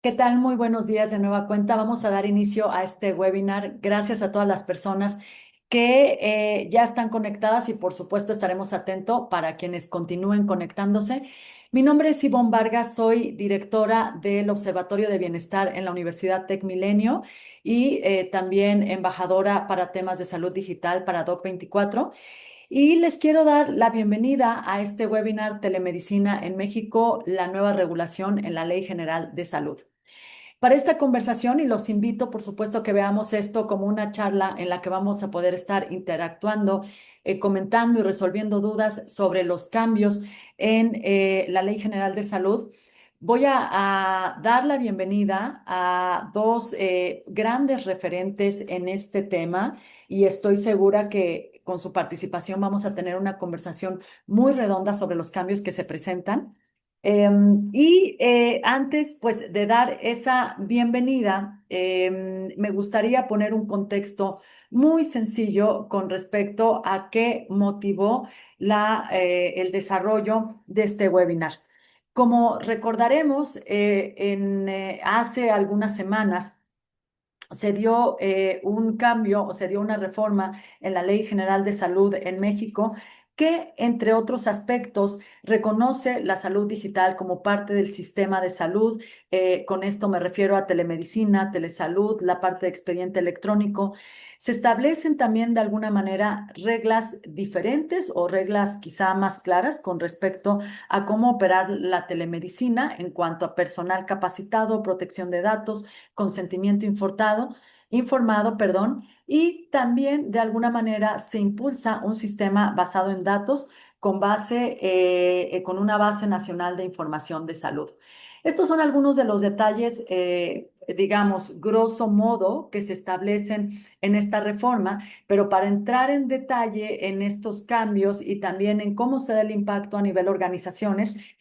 ¿Qué tal? Muy buenos días de nueva cuenta. Vamos a dar inicio a este webinar. Gracias a todas las personas que ya están conectadas y por supuesto estaremos atentos para quienes continúen conectándose. Mi nombre es Ivonne Vargas, soy directora del Observatorio de Bienestar en la Universidad Tec Milenio y también embajadora para temas de salud digital para Doc24. Y les quiero dar la bienvenida a este webinar Telemedicina en México, la nueva regulación en la Ley General de Salud. Para esta conversación, y los invito, por supuesto, que veamos esto como una charla en la que vamos a poder estar interactuando, comentando y resolviendo dudas sobre los cambios en la Ley General de Salud. Voy a dar la bienvenida a dos grandes referentes en este tema y estoy segura que con su participación vamos a tener una conversación muy redonda sobre los cambios que se presentan. Antes, pues, de dar esa bienvenida, me gustaría poner un contexto muy sencillo con respecto a qué motivó el desarrollo de este webinar. Como recordaremos, hace algunas semanas se dio un cambio o se dio una reforma en la Ley General de Salud en México que, entre otros aspectos, reconoce la salud digital como parte del sistema de salud. Con esto me refiero a telemedicina, telesalud, la parte de expediente electrónico. Se establecen también de alguna manera reglas diferentes o reglas quizá más claras con respecto a cómo operar la telemedicina en cuanto a personal capacitado, protección de datos, consentimiento informado, perdón, y también de alguna manera se impulsa un sistema basado en datos con una base nacional de información de salud. Estos son algunos de los detalles, digamos, grosso modo, que se establecen en esta reforma, pero para entrar en detalle en estos cambios y también en cómo se da el impacto a nivel organizaciones,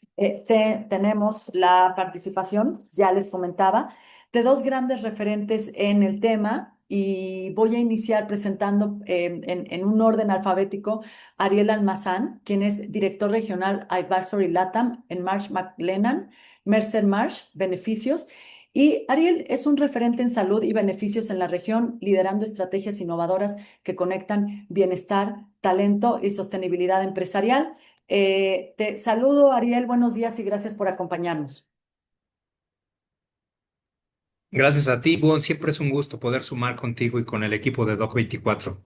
tenemos la participación, ya les comentaba, de dos grandes referentes en el tema y voy a iniciar presentando en un orden alfabético a Ariel Almazán, quien es director regional Advisory LATAM en Marsh McLennan, Mercer Marsh, Beneficios. Y Ariel es un referente en salud y beneficios en la región, liderando estrategias innovadoras que conectan bienestar, talento y sostenibilidad empresarial. Te saludo, Ariel, buenos días y gracias por acompañarnos. Gracias a ti, Bon. Siempre es un gusto poder sumar contigo y con el equipo de Doc24.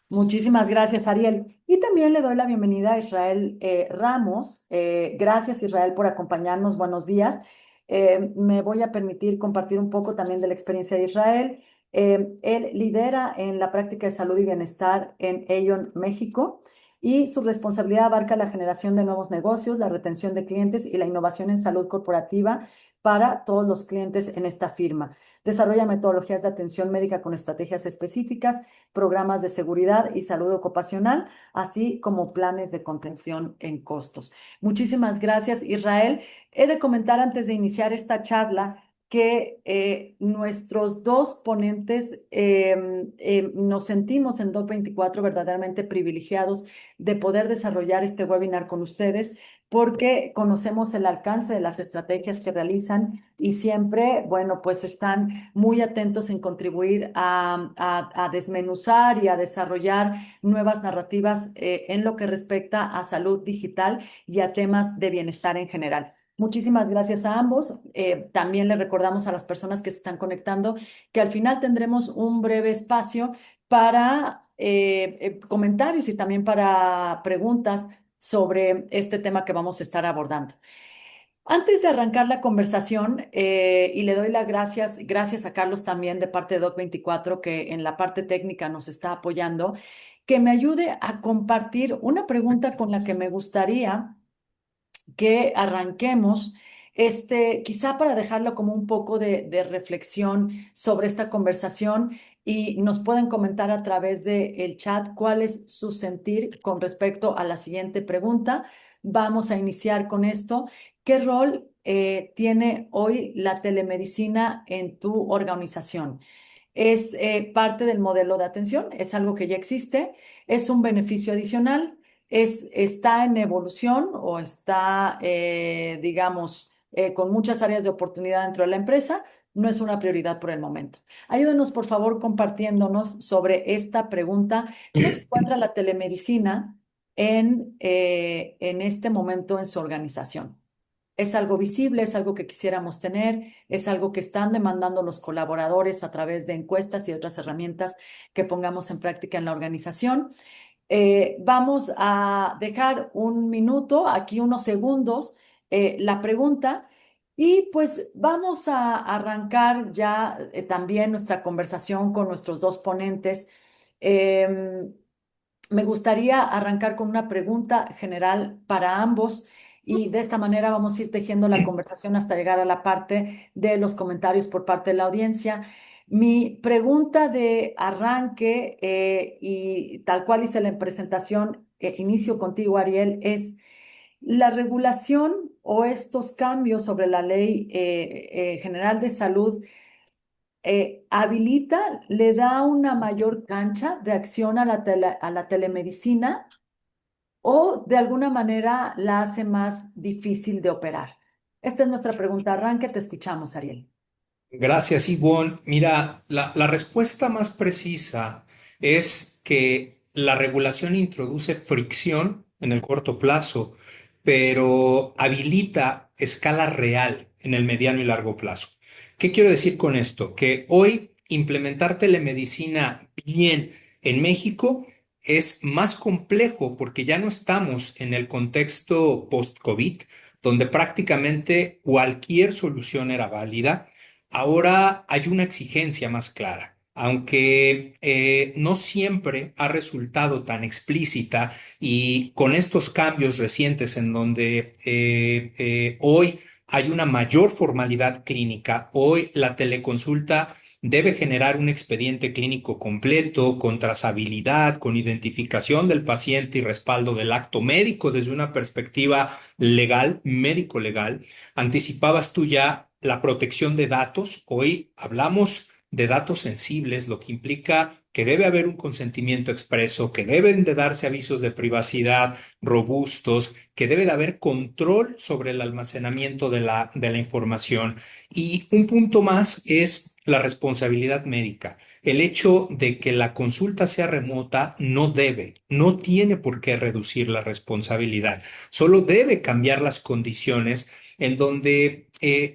Muchísimas gracias, Ariel. Y también le doy la bienvenida a Israel Ramos. Gracias, Israel, por acompañarnos. Buenos días. Me voy a permitir compartir un poco también de la experiencia de Israel. Él lidera en la práctica de salud y bienestar en Aon, México, y su responsabilidad abarca la generación de nuevos negocios, la retención de clientes y la innovación en salud corporativa para todos los clientes en esta firma. Desarrolla metodologías de atención médica con estrategias específicas, programas de seguridad y salud ocupacional, así como planes de contención en costos. Muchísimas gracias, Israel. He de comentar antes de iniciar esta charla que nuestros dos ponentes nos sentimos en Doc24 verdaderamente privilegiados de poder desarrollar este webinar con ustedes porque conocemos el alcance de las estrategias que realizan y siempre, bueno, pues están muy atentos en contribuir a desmenuzar y a desarrollar nuevas narrativas en lo que respecta a salud digital y a temas de bienestar en general. Muchísimas gracias a ambos. También le recordamos a las personas que se están conectando que al final tendremos un breve espacio para comentarios y también para preguntas sobre este tema que vamos a estar abordando. Antes de arrancar la conversación, y le doy las gracias a Carlos también de parte de Doc24, que en la parte técnica nos está apoyando, que me ayude a compartir una pregunta con la que me gustaría que arranquemos, quizá para dejarlo como un poco de reflexión sobre esta conversación y nos pueden comentar a través del chat cuál es su sentir con respecto a la siguiente pregunta. Vamos a iniciar con esto. ¿Qué rol tiene hoy la telemedicina en tu organización? ¿Es parte del modelo de atención? ¿Es algo que ya existe? ¿Es un beneficio adicional? ¿Está en evolución o está, digamos, con muchas áreas de oportunidad dentro de la empresa, no es una prioridad por el momento. Ayúdenos, por favor, compartiéndonos sobre esta pregunta. ¿Cómo se encuentra la telemedicina en este momento en su organización? ¿Es algo visible? ¿Es algo que quisiéramos tener? ¿Es algo que están demandando los colaboradores a través de encuestas y otras herramientas que pongamos en práctica en la organización? Vamos a dejar un minuto, aquí unos segundos, la pregunta y pues vamos a arrancar ya también nuestra conversación con nuestros dos ponentes. Em, Me gustaría arrancar con una pregunta general para ambos y de esta manera vamos a ir tejiendo la conversación hasta llegar a la parte de los comentarios por parte de la audiencia. Mi pregunta de arranque y tal cual hice la presentación, inicio contigo, Ariel, es la regulación o estos cambios sobre la Ley General de Salud habilita, le da una mayor cancha de acción a a la telemedicina o de alguna manera la hace más difícil de operar. Esta es nuestra pregunta. Arranque, te escuchamos, Ariel. Gracias, Ivonne. Mira, la respuesta más precisa es que la regulación introduce fricción en el corto plazo, pero habilita escala real en el mediano y largo plazo. ¿Qué quiero decir con esto? Que hoy implementar telemedicina bien en México es más complejo porque ya no estamos en el contexto post-COVID, donde prácticamente cualquier solución era válida. Ahora hay una exigencia más clara, aunque no siempre ha resultado tan explícita y con estos cambios recientes en donde hoy hay una mayor formalidad clínica, hoy la teleconsulta debe generar un expediente clínico completo, con trazabilidad, con identificación del paciente y respaldo del acto médico desde una perspectiva legal, médico-legal. Anticipabas tú ya la protección de datos. Hoy hablamos de datos sensibles, lo que implica que debe haber un consentimiento expreso, que deben de darse avisos de privacidad robustos, que debe de haber control sobre el almacenamiento de la información. Y un punto más es la responsabilidad médica. El hecho de que la consulta sea remota no debe, no tiene por qué reducir la responsabilidad, solo debe cambiar las condiciones en donde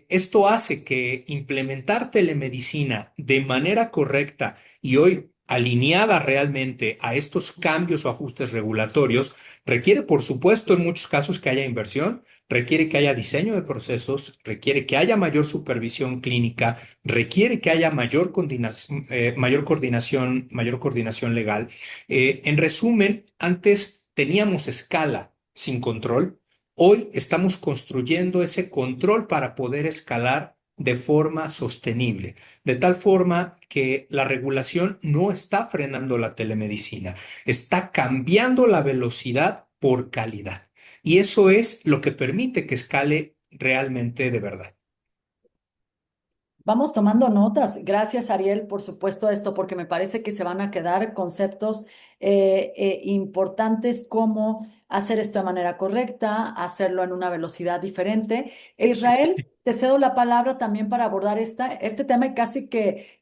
esto hace que implementar telemedicina de manera correcta y hoy alineada realmente a estos cambios o ajustes regulatorios requiere, por supuesto, en muchos casos que haya inversión, requiere que haya diseño de procesos, requiere que haya mayor supervisión clínica, requiere que haya mayor coordinación legal. En resumen, antes teníamos escala sin control. Hoy estamos construyendo ese control para poder escalar de forma sostenible, de tal forma que la regulación no está frenando la telemedicina, está cambiando la velocidad por calidad. Y eso es lo que permite que escale realmente de verdad. Vamos tomando notas. Gracias, Ariel, por supuesto, esto, porque me parece que se van a quedar conceptos importantes como hacer esto de manera correcta, hacerlo en una velocidad diferente. Israel, te cedo la palabra también para abordar este tema y casi que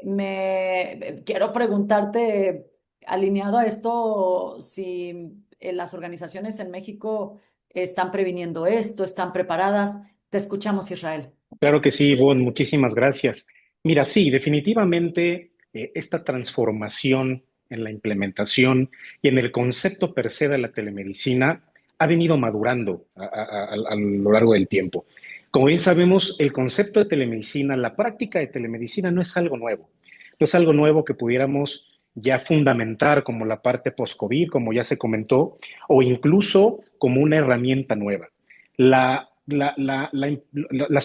me quiero preguntarte, alineado a esto, si las organizaciones en México están previniendo esto, están preparadas. Te escuchamos, Israel. Claro que sí, Ivonne, muchísimas gracias. Mira, sí, definitivamente esta transformación en la implementación y en el concepto per se de la telemedicina ha venido madurando a lo largo del tiempo. Como bien sabemos, el concepto de telemedicina, la práctica de telemedicina no es algo nuevo. No es algo nuevo que pudiéramos ya fundamentar como la parte post-COVID, como ya se comentó, o incluso como una herramienta nueva. Las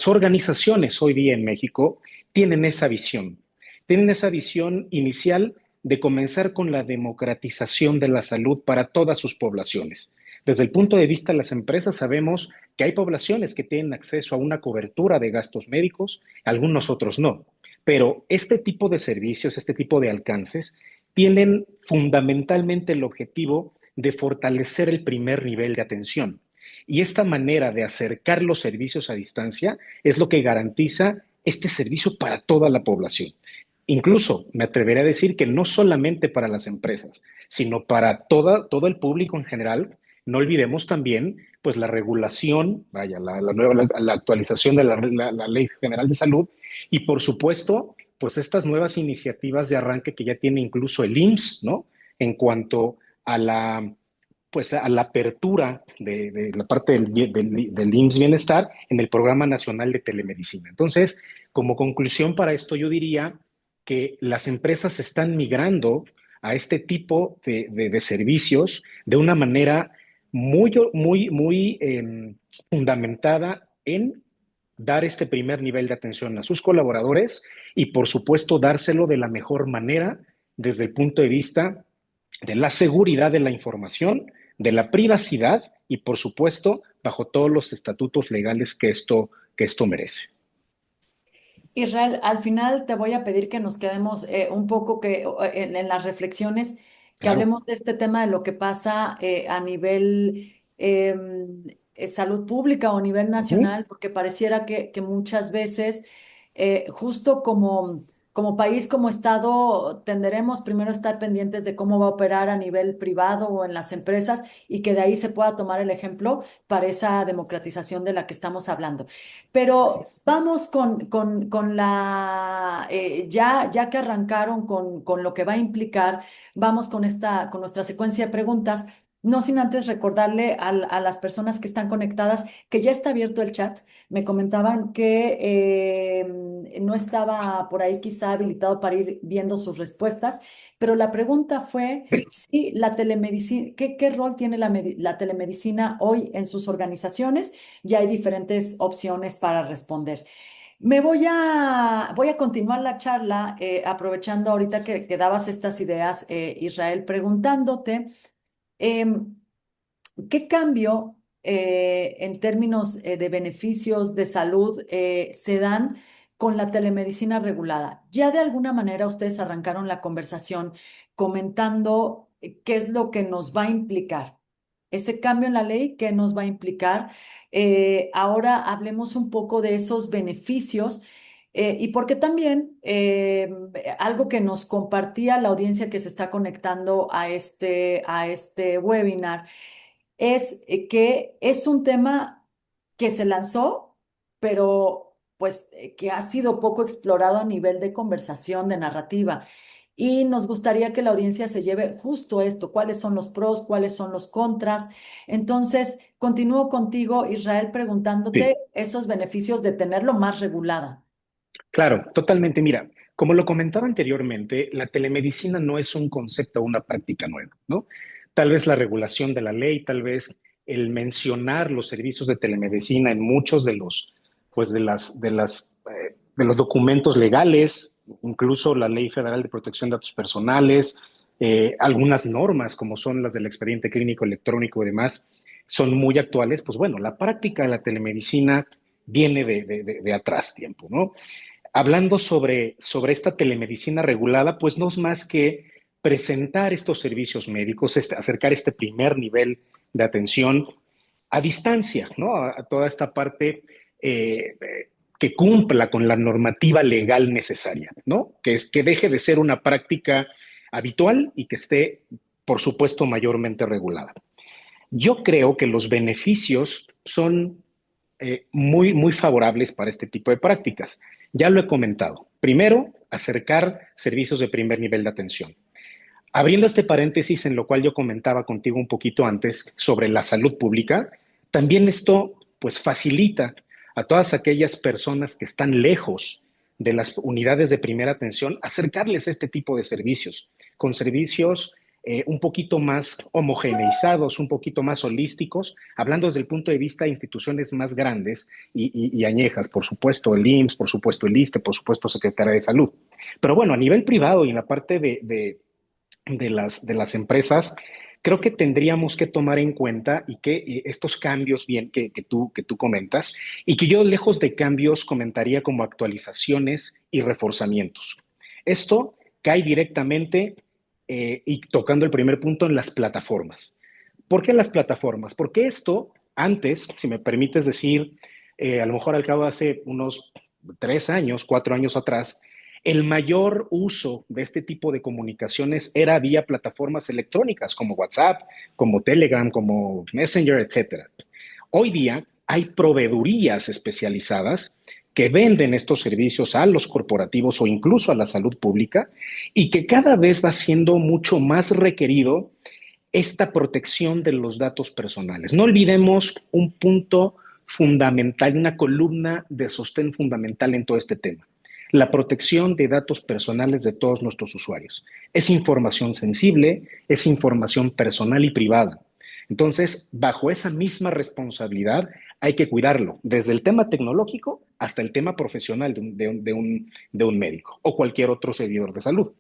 organizaciones hoy día en México tienen esa visión inicial de comenzar con la democratización de la salud para todas sus poblaciones. Desde el punto de vista de las empresas, sabemos que hay poblaciones que tienen acceso a una cobertura de gastos médicos, algunos otros no. Pero este tipo de servicios, este tipo de alcances, tienen fundamentalmente el objetivo de fortalecer el primer nivel de atención. Y esta manera de acercar los servicios a distancia es lo que garantiza este servicio para toda la población. Incluso me atreveré a decir que no solamente para las empresas, sino para todo el público en general. No olvidemos también pues la regulación, vaya, la actualización de la Ley General de Salud y por supuesto pues estas nuevas iniciativas de arranque que ya tiene incluso el IMSS, ¿no? En cuanto a pues a la apertura de la parte del IMSS Bienestar en el Programa Nacional de Telemedicina. Entonces, como conclusión para esto, yo diría que las empresas están migrando a este tipo de servicios de una manera muy fundamentada en dar este primer nivel de atención a sus colaboradores y, por supuesto, dárselo de la mejor manera desde el punto de vista de la seguridad de la información, de la privacidad y, por supuesto, bajo todos los estatutos legales que esto merece. Israel, al final te voy a pedir que nos quedemos un poco en las reflexiones, que Claro. hablemos de este tema de lo que pasa a nivel salud pública o a nivel Uh -huh. nacional, porque pareciera que muchas veces, justo como país, como Estado, tenderemos primero a estar pendientes de cómo va a operar a nivel privado o en las empresas y que de ahí se pueda tomar el ejemplo para esa democratización de la que estamos hablando. Así Pero es. vamos con ya que arrancaron con lo que va a implicar, vamos con nuestra secuencia de preguntas. No sin antes recordarle a las personas que están conectadas que ya está abierto el chat. Me comentaban que no estaba por ahí quizá habilitado para ir viendo sus respuestas, pero la pregunta fue si la telemedicina, ¿qué rol tiene la telemedicina hoy en sus organizaciones? Ya hay diferentes opciones para responder. Voy a continuar la charla aprovechando ahorita que dabas estas ideas, Israel, preguntándote em, qué cambio en términos de beneficios de salud se dan con la telemedicina regulada. Ya de alguna manera ustedes arrancaron la conversación comentando qué es lo que nos va a implicar. Ese cambio en la ley, ¿qué nos va a implicar? Ahora hablemos un poco de esos beneficios y porque también algo que nos compartía la audiencia que se está conectando a este webinar es que es un tema que se lanzó, pero pues que ha sido poco explorado a nivel de conversación, de narrativa. Y nos gustaría que la audiencia se lleve justo esto, cuáles son los pros, cuáles son los contras. Entonces, continúo contigo, Israel, preguntándote Sí, esos beneficios de tenerlo más regulada. claro, totalmente. Mira, como lo comentaba anteriormente, la telemedicina no es un concepto o una práctica nueva, ¿no? Tal vez la regulación de la ley, tal vez el mencionar los servicios de telemedicina en muchos de los, pues de los documentos legales, incluso la Ley Federal de Protección de Datos Personales, algunas normas como son las del expediente clínico electrónico y demás, son muy actuales. Pues bueno, la práctica de la telemedicina viene de atrás tiempo, ¿no? Hablando sobre esta telemedicina regulada, pues no es más que presentar estos servicios médicos, acercar este primer nivel de atención a distancia, ¿no? A toda esta parte eh, que cumpla con la normativa legal necesaria, ¿no? Que deje de ser una práctica habitual y que esté, por supuesto, mayormente regulada. Yo creo que los beneficios son muy favorables para este tipo de prácticas. Ya lo he comentado. Primero, acercar servicios de primer nivel de atención. Abriendo este paréntesis en lo cual yo comentaba contigo un poquito antes sobre la salud pública, también esto pues facilita a todas aquellas personas que están lejos de las unidades de primera atención acercarles este tipo de servicios, con servicios un poquito más homogeneizados, un poquito más holísticos, hablando desde el punto de vista de instituciones más grandes y añejas, por supuesto el IMSS, por supuesto el ISSSTE, por supuesto Secretaría de Salud. Pero bueno, a nivel privado y en la parte de las empresas, creo que tendríamos que tomar en cuenta y que estos cambios bien que tú comentas y que yo lejos de cambios comentaría como actualizaciones y reforzamientos. Esto cae directamente y tocando el primer punto en las plataformas. ¿Por qué las plataformas? Porque esto Antes, si me permites decir, a lo mejor al cabo de hace unos 3 años, 4 años atrás, el mayor uso de este tipo de comunicaciones era vía plataformas electrónicas como WhatsApp, como Telegram, como Messenger, etcétera. Hoy día hay proveedurías especializadas que venden estos servicios a los corporativos o incluso a la salud pública y que cada vez va siendo mucho más requerido esta protección de los datos personales. No olvidemos un punto fundamental, una columna de sostén fundamental en todo este tema. La protección de datos personales de todos nuestros usuarios. Es información sensible, es información personal y privada. Entonces, bajo esa misma responsabilidad, hay que cuidarlo, desde el tema tecnológico hasta el tema profesional de un médico o cualquier otro servidor de salud.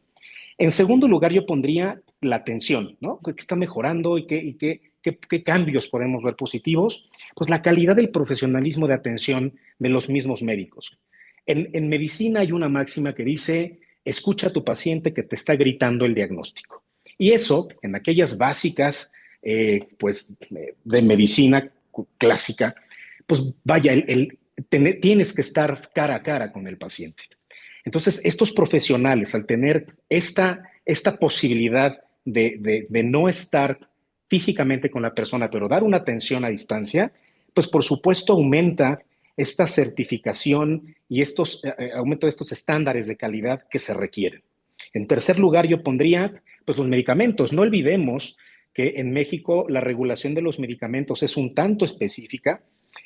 En segundo lugar, yo pondría la atención, ¿no? ¿Qué está mejorando y qué cambios podemos ver positivos? Pues la calidad del profesionalismo de atención de los mismos médicos. En medicina hay una máxima que dice, escucha a tu paciente que te está gritando el diagnóstico. Y eso, en aquellas básicas, pues, de medicina clásica, pues vaya, tienes que estar cara a cara con el paciente. Entonces, estos profesionales, al tener esta posibilidad de no estar físicamente con la persona, pero dar una atención a distancia, pues por supuesto aumenta esta certificación y aumento de estos estándares de calidad que se requieren. En tercer lugar, yo pondría pues los medicamentos. No olvidemos que en México la regulación de los medicamentos es un tanto específica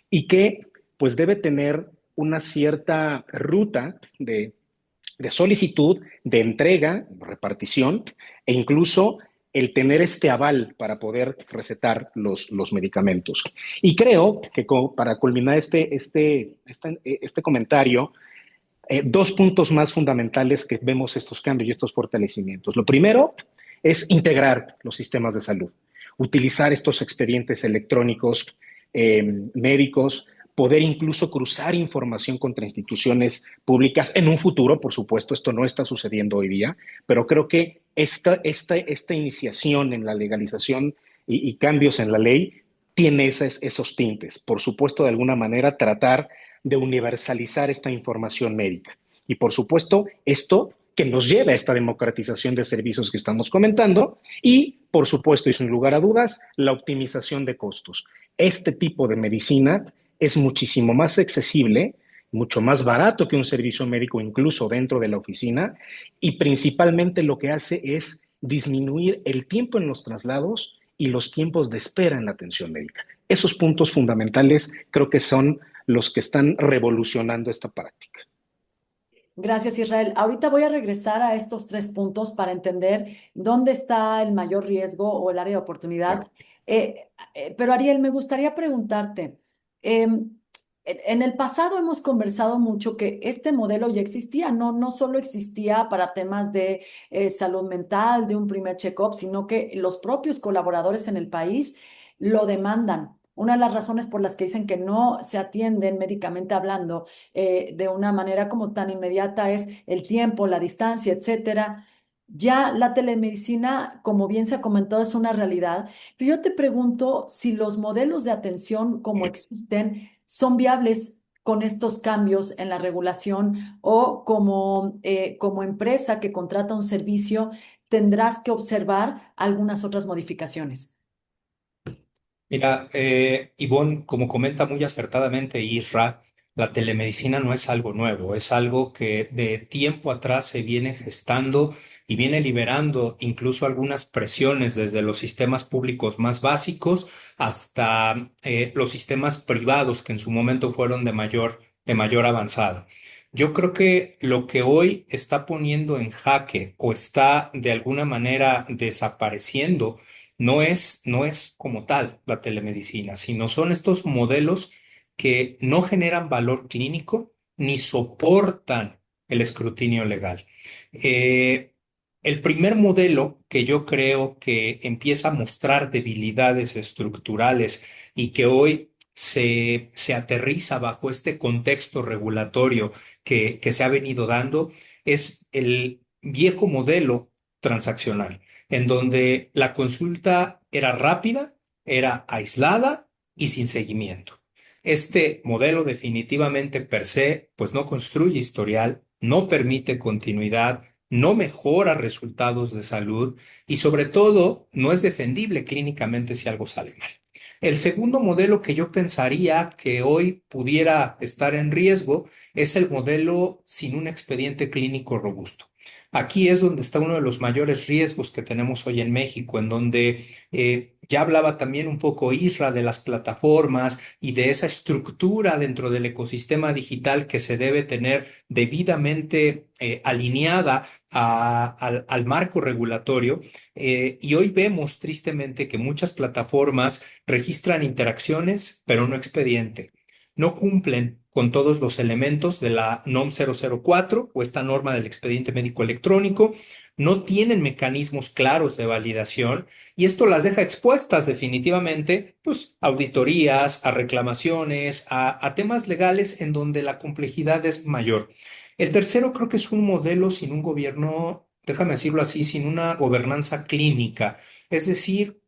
y que pues debe tener una cierta ruta de solicitud, de entrega, repartición e incluso el tener este aval para poder recetar los medicamentos. Y creo que para culminar este comentario, dos puntos más fundamentales que vemos estos cambios y estos fortalecimientos. Lo primero es integrar los sistemas de salud, utilizar estos expedientes electrónicos médicos, poder incluso cruzar información contra instituciones públicas en un futuro, por supuesto, esto no está sucediendo hoy día, pero creo que esta iniciación en la legalización y cambios en la ley tiene esos tintes. Por supuesto, de alguna manera tratar de universalizar esta información médica. Y por supuesto, esto que nos lleva a esta democratización de servicios que estamos comentando y, por supuesto, y sin lugar a dudas, la optimización de costos. Este tipo de medicina es muchísimo más accesible, mucho más barato que un servicio médico incluso dentro de la oficina y principalmente lo que hace es disminuir el tiempo en los traslados y los tiempos de espera en la atención médica. Esos puntos fundamentales creo que son los que están revolucionando esta práctica. Gracias, Israel. Ahorita voy a regresar a estos 3 puntos para entender dónde está el mayor riesgo o el área de oportunidad. Claro. Pero Ariel, me gustaría preguntarte, en el pasado hemos conversado mucho que este modelo ya existía, no solo existía para temas de salud mental, de un primer check-up, sino que los propios colaboradores en el país lo demandan. Una de las razones por las que dicen que no se atienden médicamente hablando de una manera como tan inmediata es el tiempo, la distancia, etcétera. Ya la telemedicina, como bien se ha comentado, es una realidad, pero yo te pregunto si los modelos de atención como existen son viables con estos cambios en la regulación o como empresa que contrata un servicio, tendrás que observar algunas otras modificaciones. Mira, Ivonne, como comenta muy acertadamente Isra, la telemedicina no es algo nuevo, es algo que de tiempo atrás se viene gestando y viene liberando incluso algunas presiones desde los sistemas públicos más básicos hasta los sistemas privados que en su momento fueron de mayor avanzada. Yo creo que lo que hoy está poniendo en jaque o está de alguna manera desapareciendo no es como tal la telemedicina, sino son estos modelos que no generan valor clínico ni soportan el escrutinio legal. Eh, el primer modelo que yo creo que empieza a mostrar debilidades estructurales y que hoy se aterriza bajo este contexto regulatorio que se ha venido dando es el viejo modelo transaccional en donde la consulta era rápida, era aislada y sin seguimiento. Este modelo definitivamente per se, pues no construye historial, no permite continuidad, no mejora resultados de salud y sobre todo no es defendible clínicamente si algo sale mal. El segundo modelo que yo pensaría que hoy pudiera estar en riesgo es el modelo sin un expediente clínico robusto. Aquí es donde está uno de los mayores riesgos que tenemos hoy en México, en donde ya hablaba también un poco Isra de las plataformas y de esa estructura dentro del ecosistema digital que se debe tener debidamente alineada al marco regulatorio. Y hoy vemos tristemente que muchas plataformas registran interacciones, pero no expediente. No cumplen con todos los elementos de la NOM 004 o esta norma del expediente médico electrónico, no tienen mecanismos claros de validación y esto las deja expuestas definitivamente pues, a auditorías, a reclamaciones, a temas legales en donde la complejidad es mayor. El tercero creo que es un modelo sin un gobierno, déjame decirlo así, sin una gobernanza clínica. Es decir,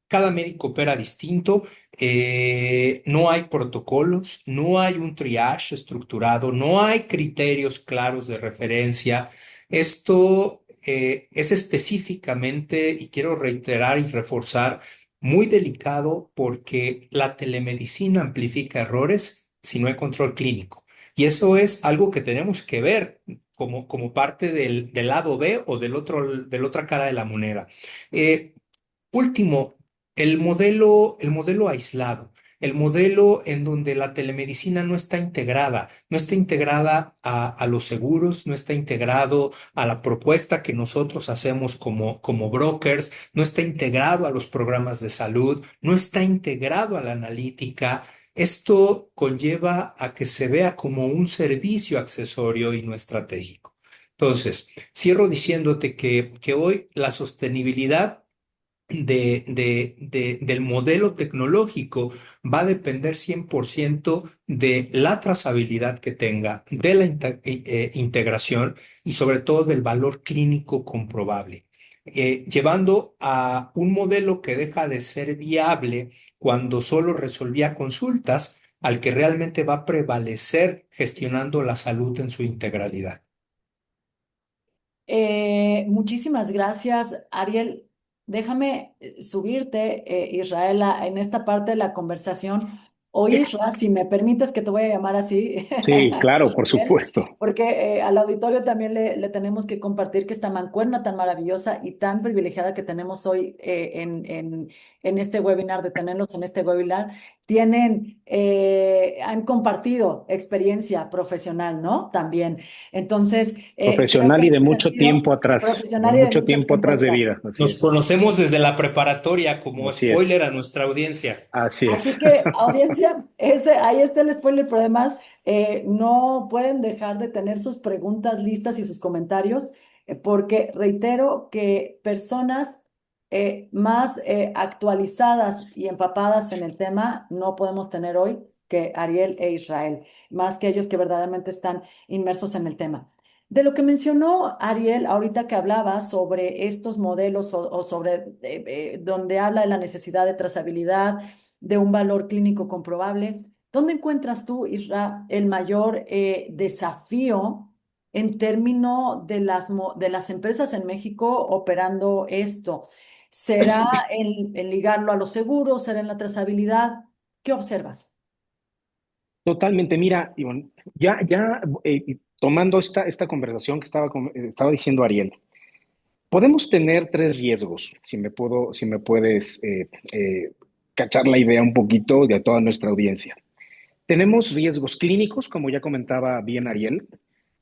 cada médico opera distinto, no hay protocolos, no hay un triage estructurado, no hay criterios claros de referencia. Esto es específicamente, y quiero reiterar y reforzar, muy delicado porque la telemedicina amplifica errores si no hay control clínico. Y eso es algo que tenemos que ver como parte del lado B o de la otra cara de la moneda. Eh, Último, el modelo aislado, el modelo en donde la telemedicina no está integrada a los seguros, no está integrado a la propuesta que nosotros hacemos como brokers, no está integrado a los programas de salud, no está integrado a la analítica. Esto conlleva a que se vea como un servicio accesorio y no estratégico. Entonces, cierro diciéndote que hoy la sostenibilidad del modelo tecnológico va a depender 100% de la trazabilidad que tenga, de la integración y sobre todo del valor clínico comprobable, llevando a un modelo que deja de ser viable cuando solo resolvía consultas al que realmente va a prevalecer gestionando la salud en su integralidad. Muchísimas gracias, Ariel. Déjame subirte, Israel, en esta parte de la conversación. O Isra, si me permites que te voy a llamar así, Sí, claro, por Ariel, supuesto. porque al auditorio también le tenemos que compartir que esta mancuerna tan maravillosa y tan privilegiada que tenemos hoy en este webinar, de tenerlos en este webinar, han compartido experiencia profesional, ¿no? También. Entonces, creo que Profesional en y de ese mucho sentido, tiempo atrás, de profesional y de mucho mucho tiempo tiempo atrás de atrás. vida. Así Nos es, conocemos desde la preparatoria como así es, spoiler a nuestra audiencia. así Así es. que, audiencia, ahí está el spoiler, pero además no pueden dejar de tener sus preguntas listas y sus comentarios, porque reitero que personas más actualizadas y empapadas en el tema no podemos tener hoy que Ariel e Israel, más que ellos que verdaderamente están inmersos en el tema. De lo que mencionó Ariel ahorita que hablaba sobre estos modelos o sobre donde habla de la necesidad de trazabilidad, de un valor clínico comprobable, ¿dónde encuentras tú, Isra, el mayor desafío en términos de las empresas en México operando esto? ¿Será el ligarlo a los seguros? ¿Será en la trazabilidad? ¿Qué observas? Totalmente. Mira, Ivonne, tomando esta conversación que estaba diciendo Ariel, podemos tener tres riesgos, si me puedes cachar la idea un poquito de toda nuestra audiencia. Tenemos riesgos clínicos, como ya comentaba bien Ariel.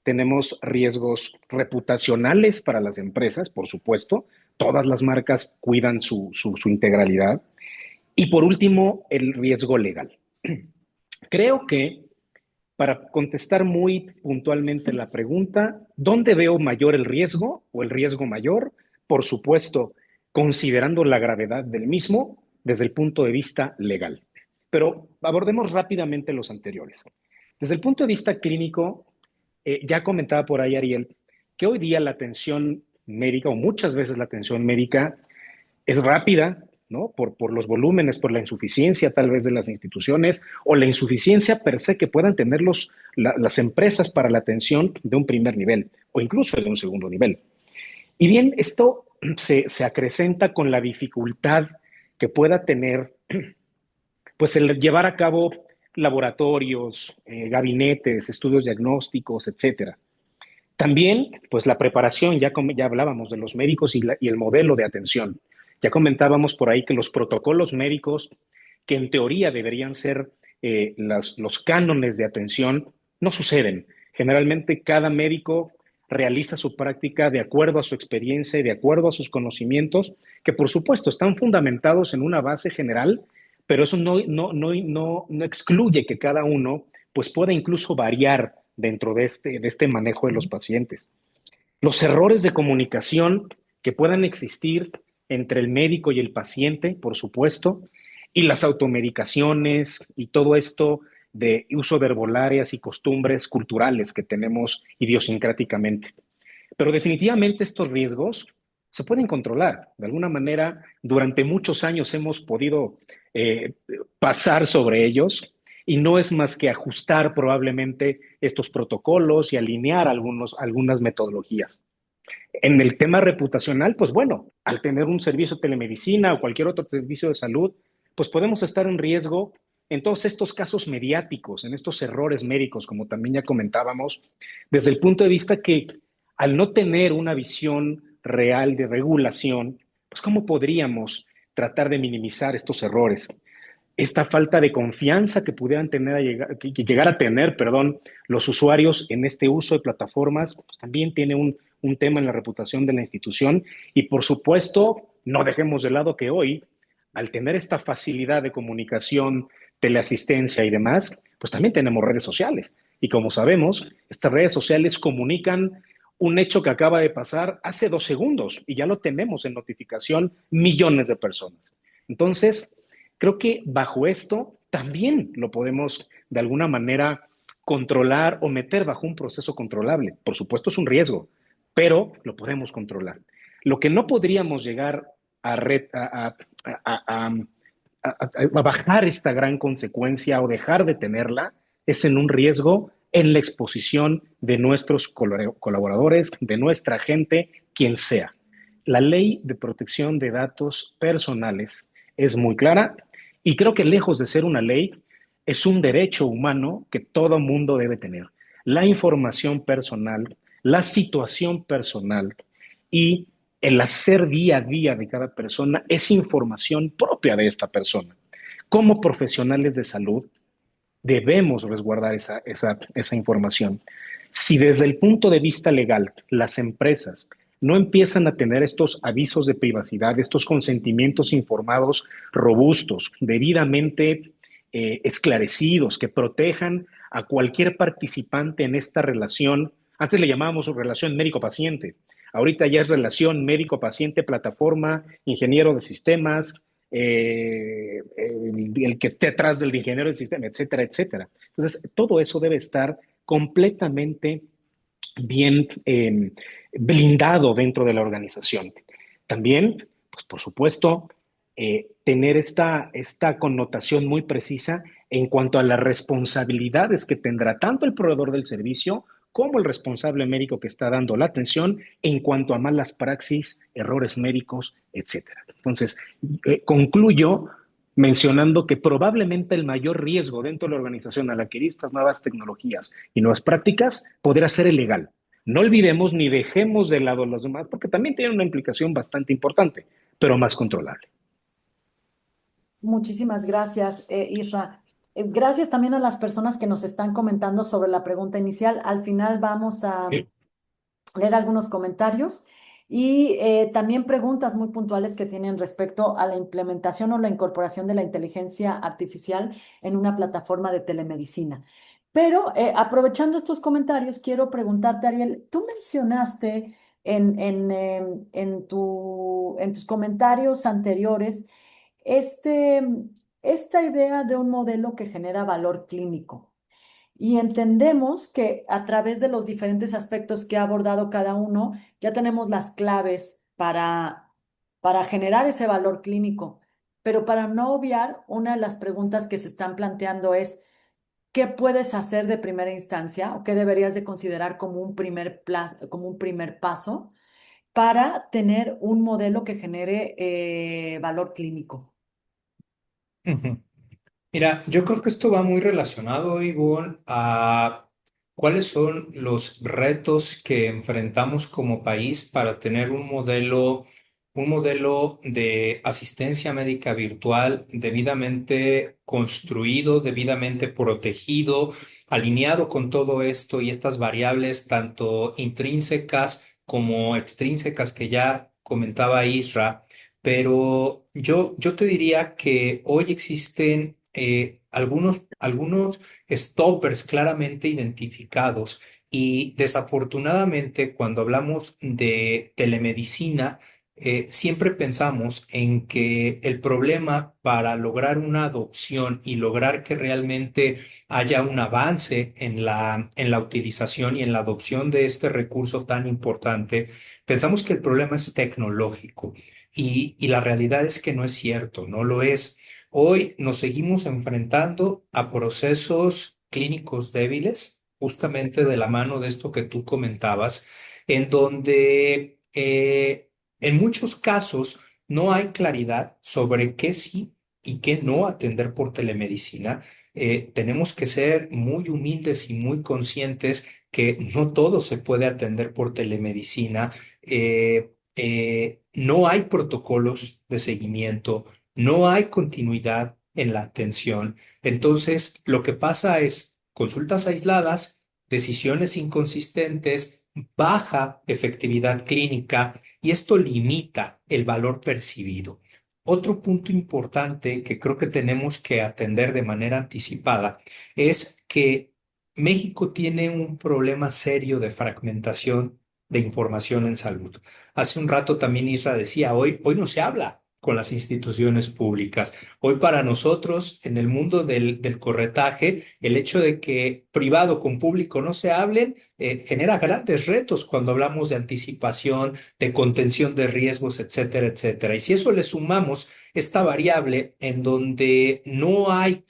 Tenemos riesgos reputacionales para las empresas, por supuesto. Todas las marcas cuidan su integralidad. Y por último, el riesgo legal. Creo que para contestar muy puntualmente la pregunta, ¿dónde veo mayor el riesgo o el riesgo mayor? Por supuesto, considerando la gravedad del mismo desde el punto de vista legal. Pero abordemos rápidamente los anteriores. Desde el punto de vista clínico, ya comentaba por ahí Ariel que hoy día la atención médica o muchas veces la atención médica es rápida, ¿no? Por los volúmenes, por la insuficiencia tal vez de las instituciones o la insuficiencia per se que puedan tener las empresas para la atención de un primer nivel o incluso de un segundo nivel. Y bien, esto se acrecenta con la dificultad que pueda tener pues el llevar a cabo laboratorios, gabinetes, estudios diagnósticos, etcétera. También, pues la preparación, ya hablábamos de los médicos y el modelo de atención. Ya comentábamos por ahí que los protocolos médicos, que en teoría deberían ser los cánones de atención, no suceden. Generalmente cada médico realiza su práctica de acuerdo a su experiencia y de acuerdo a sus conocimientos, que por supuesto están fundamentados en una base general, pero eso no excluye que cada uno pues pueda incluso variar dentro de este manejo de los pacientes. Los errores de comunicación que puedan existir entre el médico y el paciente, por supuesto, y las automedicaciones y todo esto de uso de herbolarias y costumbres culturales que tenemos idiosincráticamente. Pero definitivamente estos riesgos se pueden controlar. De alguna manera, durante muchos años hemos podido eh, pasar sobre ellos y no es más que ajustar probablemente estos protocolos y alinear algunas metodologías. En el tema reputacional, pues bueno, al tener un servicio de telemedicina o cualquier otro servicio de salud, pues podemos estar en riesgo en todos estos casos mediáticos, en estos errores médicos, como también ya comentábamos, desde el punto de vista que al no tener una visión real de regulación, pues cómo podríamos tratar de minimizar estos errores, esta falta de confianza que pudieran que llegar a tener, perdón, los usuarios en este uso de plataformas, pues también tiene un tema en la reputación de la institución. Y por supuesto, no dejemos de lado que hoy, al tener esta facilidad de comunicación, teleasistencia y demás, pues también tenemos redes sociales. Y como sabemos, estas redes sociales comunican un hecho que acaba de pasar hace 2 segundos y ya lo tenemos en notificación millones de personas. Entonces, creo que bajo esto también lo podemos de alguna manera controlar o meter bajo un proceso controlable. Por supuesto es un riesgo, pero lo podemos controlar. Lo que no podríamos llegar a, a bajar esta gran consecuencia o dejar de tenerla es en un riesgo en la exposición de nuestros colaboradores, de nuestra gente, quien sea. La ley de protección de datos personales es muy clara y creo que lejos de ser una ley, es un derecho humano que todo mundo debe tener. La información personal, la situación personal y el hacer día a día de cada persona es información propia de esta persona. Como profesionales de salud, debemos resguardar esa información. Si desde el punto de vista legal las empresas no empiezan a tener estos avisos de privacidad, estos consentimientos informados robustos, debidamente esclarecidos, que protejan a cualquier participante en esta relación, antes le llamábamos relación médico-paciente, ahorita ya es relación médico-paciente, plataforma, ingeniero de sistemas, el que esté atrás del ingeniero del sistema, etcétera, etcétera. Entonces, todo eso debe estar completamente bien blindado dentro de la organización. También, pues por supuesto, tener esta connotación muy precisa en cuanto a las responsabilidades que tendrá tanto el proveedor del servicio como el responsable médico que está dando la atención en cuanto a malas praxis, errores médicos, etcétera. Entonces, concluyo mencionando que probablemente el mayor riesgo dentro de la organización al adquirir estas nuevas tecnologías y nuevas prácticas podría ser el legal. No olvidemos ni dejemos de lado a los demás, porque también tienen una implicación bastante importante, pero más controlable. Muchísimas gracias, Isra. Gracias también a las personas que nos están comentando sobre la pregunta inicial. Al final vamos a leer algunos comentarios y también preguntas muy puntuales que tienen respecto a la implementación o la incorporación de la inteligencia artificial en una plataforma de telemedicina. Pero aprovechando estos comentarios, quiero preguntarte, Ariel, tú mencionaste en tus comentarios anteriores este, esta idea de un modelo que genera valor clínico. Y entendemos que a través de los diferentes aspectos que ha abordado cada uno, ya tenemos las claves para generar ese valor clínico. pero para no obviar, una de las preguntas que se están planteando es, ¿qué puedes hacer de primera instancia o qué deberías de considerar como un como un primer paso para tener un modelo que genere valor clínico? Ujú. Mira, yo creo que esto va muy relacionado, Ivonne, a cuáles son los retos que enfrentamos como país para tener un modelo de asistencia médica virtual debidamente construido, debidamente protegido, alineado con todo esto y estas variables, tanto intrínsecas como extrínsecas que ya comentaba Isra. Pero yo te diría que hoy existen algunos stoppers claramente identificados y desafortunadamente cuando hablamos de telemedicina, siempre pensamos en que el problema para lograr una adopción y lograr que realmente haya un avance en la utilización y en la adopción de este recurso tan importante, pensamos que el problema es tecnológico. Y la realidad es que no es cierto, no lo es. Hoy nos seguimos enfrentando a procesos clínicos débiles, justamente de la mano de esto que tú comentabas, en donde en muchos casos no hay claridad sobre qué sí y qué no atender por telemedicina. Tenemos que ser muy humildes y muy conscientes que no todo se puede atender por telemedicina. No hay protocolos de seguimiento, no hay continuidad en la atención. Entonces, lo que pasa es consultas aisladas, decisiones inconsistentes, baja efectividad clínica y esto limita el valor percibido. Otro punto importante que creo que tenemos que atender de manera anticipada es que México tiene un problema serio de fragmentación de información en salud. Hace un rato también Isra decía, hoy no se habla con las instituciones públicas. Hoy para nosotros, en el mundo del corretaje, el hecho de que privado con público no se hablen genera grandes retos cuando hablamos de anticipación, de contención de riesgos, etcétera, etcétera. Y si eso le sumamos esta variable en donde no hay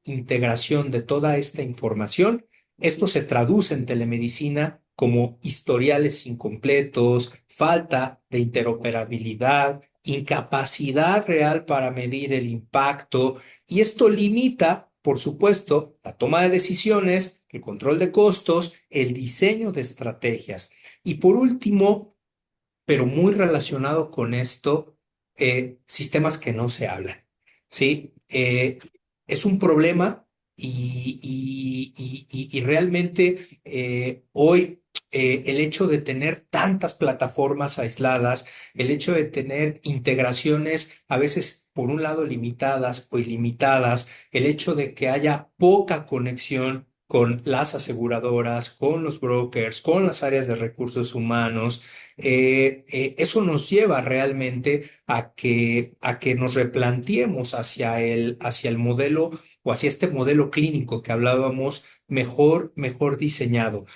integración de toda esta información, esto se traduce en telemedicina como historiales incompletos, falta de interoperabilidad, incapacidad real para medir el impacto, y esto limita, por supuesto, la toma de decisiones, el control de costos, el diseño de estrategias. Y por último, pero muy relacionado con esto, sistemas que no se hablan, ¿sí? Es un problema y realmente hoy el hecho de tener tantas plataformas aisladas, el hecho de tener integraciones a veces por un lado limitadas o ilimitadas, el hecho de que haya poca conexión con las aseguradoras, con los brokers, con las áreas de recursos humanos, eso nos lleva realmente a que nos replanteemos hacia el modelo o hacia este modelo clínico que hablábamos mejor diseñado.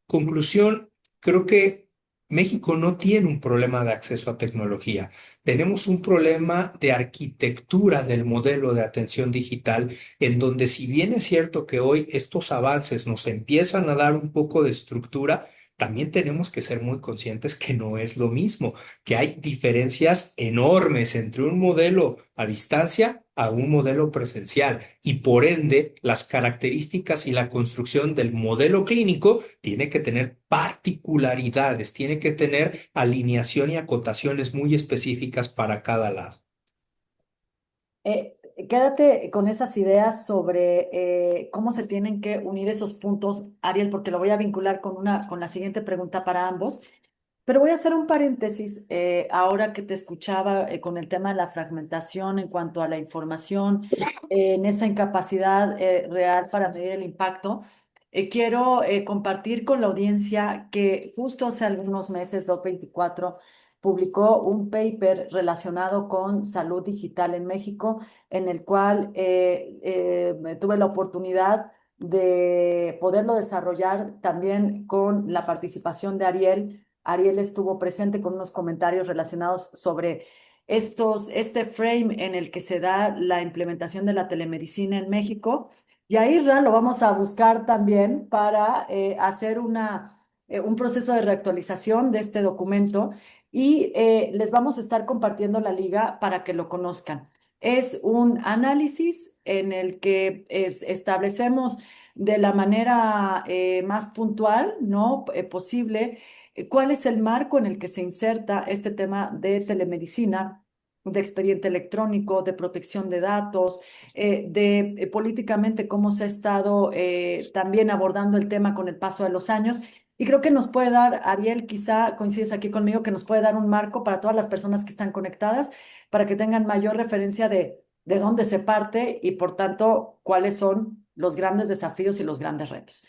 Conclusión, creo que México no tiene un problema de acceso a tecnología. Tenemos un problema de arquitectura del modelo de atención digital, en donde si bien es cierto que hoy estos avances nos empiezan a dar un poco de estructura, también tenemos que ser muy conscientes que no es lo mismo, que hay diferencias enormes entre un modelo a distancia a un modelo presencial y por ende las características y la construcción del modelo clínico tiene que tener particularidades, tiene que tener alineación y acotaciones muy específicas para cada lado. Quédate con esas ideas sobre cómo se tienen que unir esos puntos, Ariel, porque lo voy a vincular con con la siguiente pregunta para ambos. Pero voy a hacer un paréntesis ahora que te escuchaba con el tema de la fragmentación en cuanto a la información, en esa incapacidad real para medir el impacto. Quiero compartir con la audiencia que justo hace algunos meses, Doc24 publicó un paper relacionado con salud digital en México, en el cual tuve la oportunidad de poderlo desarrollar también con la participación de Ariel. Ariel estuvo presente con unos comentarios relacionados sobre este frame en el que se da la implementación de la telemedicina en México. Y a Isra lo vamos a buscar también para hacer un proceso de reactualización de este documento y les vamos a estar compartiendo la liga para que lo conozcan. Es un análisis en el que establecemos de la manera más puntual, ¿no? Posible, cuál es el marco en el que se inserta este tema de telemedicina, de expediente electrónico, de protección de datos, políticamente cómo se ha estado también abordando el tema con el paso de los años. Y creo que nos puede dar, Ariel, quizá coincides aquí conmigo, que nos puede dar un marco para todas las personas que están conectadas, para que tengan mayor referencia de dónde se parte y, por tanto, cuáles son los grandes desafíos y los grandes retos.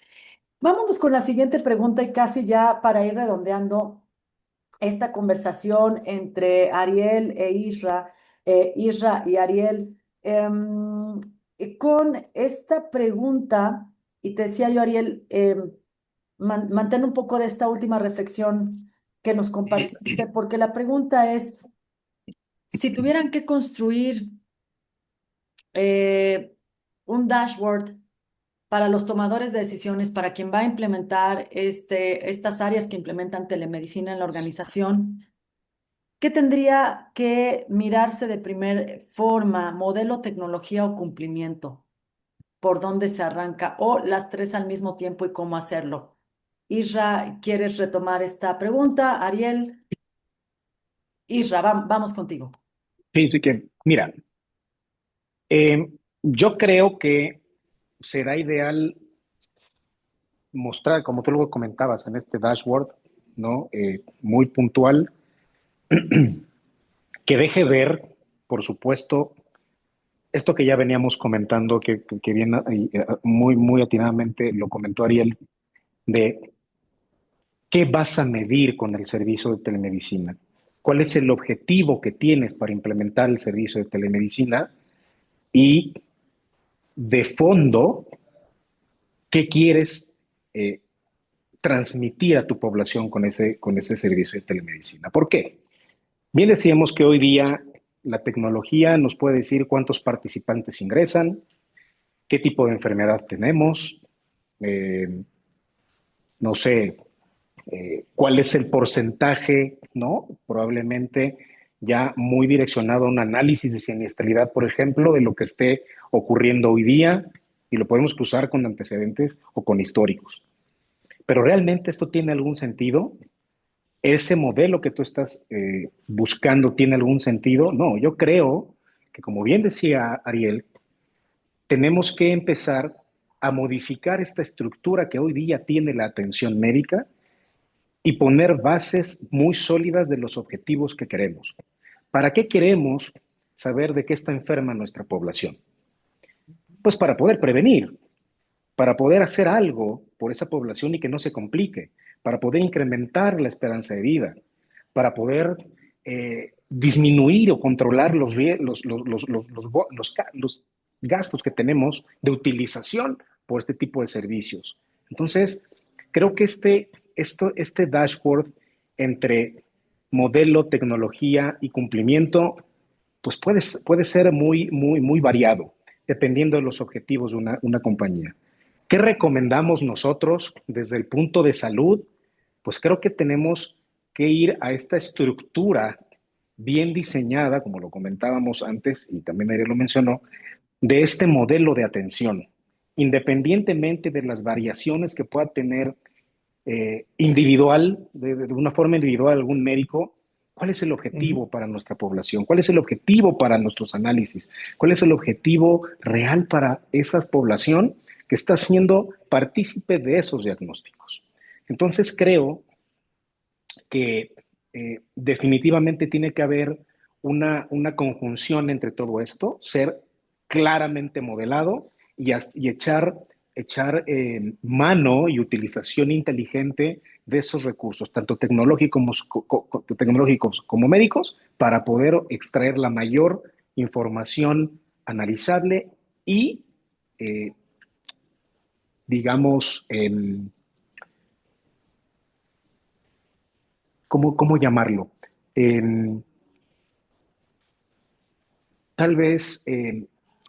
Vámonos con la siguiente pregunta y casi ya para ir redondeando esta conversación entre Ariel e Isra, Isra y Ariel, con esta pregunta, y te decía yo, Ariel, mantén un poco de esta última reflexión que nos compartiste, porque la pregunta es, si tuvieran que construir eh, un dashboard para los tomadores de decisiones, para quien va a implementar estas áreas que implementan telemedicina en la organización, ¿qué tendría que mirarse de primer forma? ¿Modelo, tecnología o cumplimiento? ¿Por dónde se arranca? ¿O las tres al mismo tiempo y cómo hacerlo? Isra, ¿quieres retomar esta pregunta? Ariel, Isra, vamos contigo. Sí, sí que, mira, eh, yo creo que será ideal mostrar, como tú luego comentabas en este dashboard, ¿no? Muy puntual, que deje ver, por supuesto, esto que ya veníamos comentando, que bien, muy, muy atinadamente lo comentó Ariel, de qué vas a medir con el servicio de telemedicina, cuál es el objetivo que tienes para implementar el servicio de telemedicina y de fondo, qué quieres eh, transmitir a tu población con ese servicio de telemedicina. ¿Por qué? Bien decíamos que hoy día la tecnología nos puede decir cuántos participantes ingresan, qué tipo de enfermedad tenemos, eh, no sé, cuál es el porcentaje, ¿no? Probablemente ya muy direccionado a un análisis de siniestralidad, por ejemplo, de lo que esté ocurriendo hoy día y lo podemos cruzar con antecedentes o con históricos. Pero realmente esto tiene algún sentido. ¿Ese modelo que tú estás buscando tiene algún sentido? No, yo creo que, como bien decía Ariel, tenemos que empezar a modificar esta estructura que hoy día tiene la atención médica y poner bases muy sólidas de los objetivos que queremos. ¿Para qué queremos saber de qué está enferma nuestra población? Pues para poder prevenir, para poder hacer algo por esa población y que no se complique, para poder incrementar la esperanza de vida, para poder disminuir o controlar los gastos que tenemos de utilización por este tipo de servicios. Entonces, creo que este dashboard entre modelo, tecnología y cumplimiento, pues puede ser muy, muy, muy variado, dependiendo de los objetivos de una compañía. ¿Qué recomendamos nosotros desde el punto de salud? Pues creo que tenemos que ir a esta estructura bien diseñada, como lo comentábamos antes y también Ariel lo mencionó, de este modelo de atención, independientemente de las variaciones que pueda tener individual, de una forma individual algún médico, ¿cuál es el objetivo para nuestra población? ¿Cuál es el objetivo para nuestros análisis? ¿Cuál es el objetivo real para esa población que está siendo partícipe de esos diagnósticos? Entonces creo que definitivamente tiene que haber una conjunción entre todo esto, ser claramente modelado y echar mano y utilización inteligente de esos recursos, tanto tecnológicos como médicos, para poder extraer la mayor información analizable y, eh, digamos, ¿cómo llamarlo? tal vez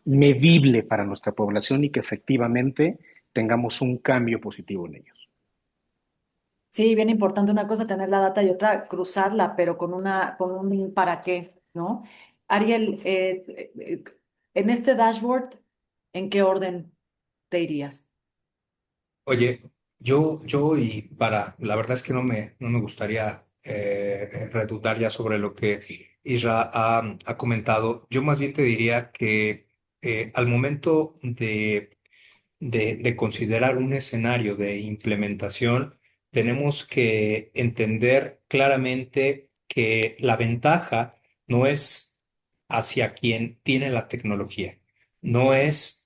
medible para nuestra población y que efectivamente tengamos un cambio positivo en ellos. Sí, bien importante una cosa tener la data y otra cruzarla, pero con un para qué, ¿no? Ariel, en este dashboard, ¿en qué orden te irías? Oye, y la verdad es que no me gustaría redundar ya sobre lo que Isra ha comentado. Yo más bien te diría que al momento de considerar un escenario de implementación, tenemos que entender claramente que la ventaja no es hacia quien tiene la tecnología, no es.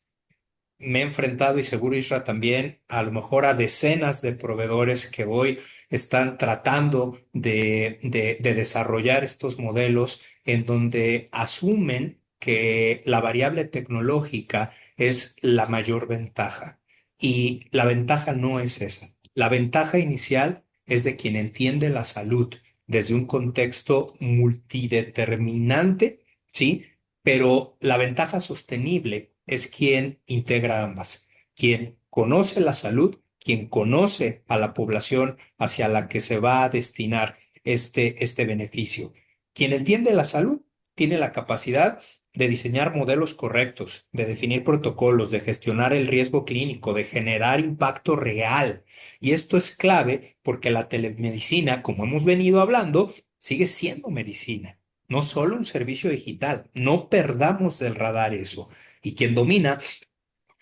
Me he enfrentado, y seguro Isra también, a lo mejor a decenas de proveedores que hoy están tratando de desarrollar estos modelos en donde asumen que la variable tecnológica es la mayor ventaja. Y la ventaja no es esa. La ventaja inicial es de quien entiende la salud desde un contexto multideterminante, ¿sí? Pero la ventaja sostenible es quien integra ambas, quien conoce la salud, quien conoce a la población hacia la que se va a destinar este beneficio. Quien entiende la salud tiene la capacidad de diseñar modelos correctos, de definir protocolos, de gestionar el riesgo clínico, de generar impacto real. Y esto es clave porque la telemedicina, como hemos venido hablando, sigue siendo medicina, no solo un servicio digital. No perdamos del radar eso. Y quien domina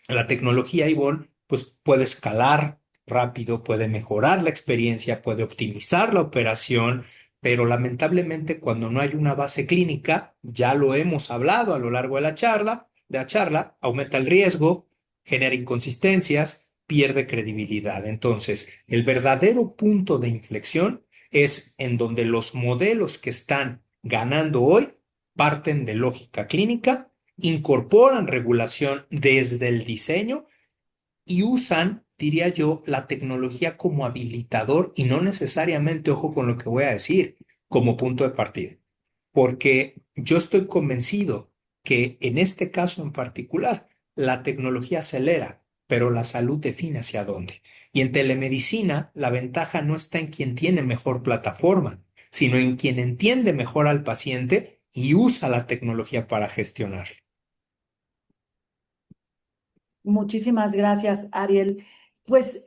la tecnología, Ivonne, pues puede escalar rápido, puede mejorar la experiencia, puede optimizar la operación, pero lamentablemente cuando no hay una base clínica, ya lo hemos hablado a lo largo de la charla, aumenta el riesgo, genera inconsistencias, pierde credibilidad. Entonces, el verdadero punto de inflexión es en donde los modelos que están ganando hoy parten de lógica clínica, incorporan regulación desde el diseño y usan, diría yo, la tecnología como habilitador y no necesariamente, ojo con lo que voy a decir, como punto de partida. Porque yo estoy convencido que en este caso en particular, la tecnología acelera, pero la salud define hacia dónde. Y en telemedicina, la ventaja no está en quien tiene mejor plataforma, sino en quien entiende mejor al paciente y usa la tecnología para gestionar. Muchísimas gracias, Ariel. Pues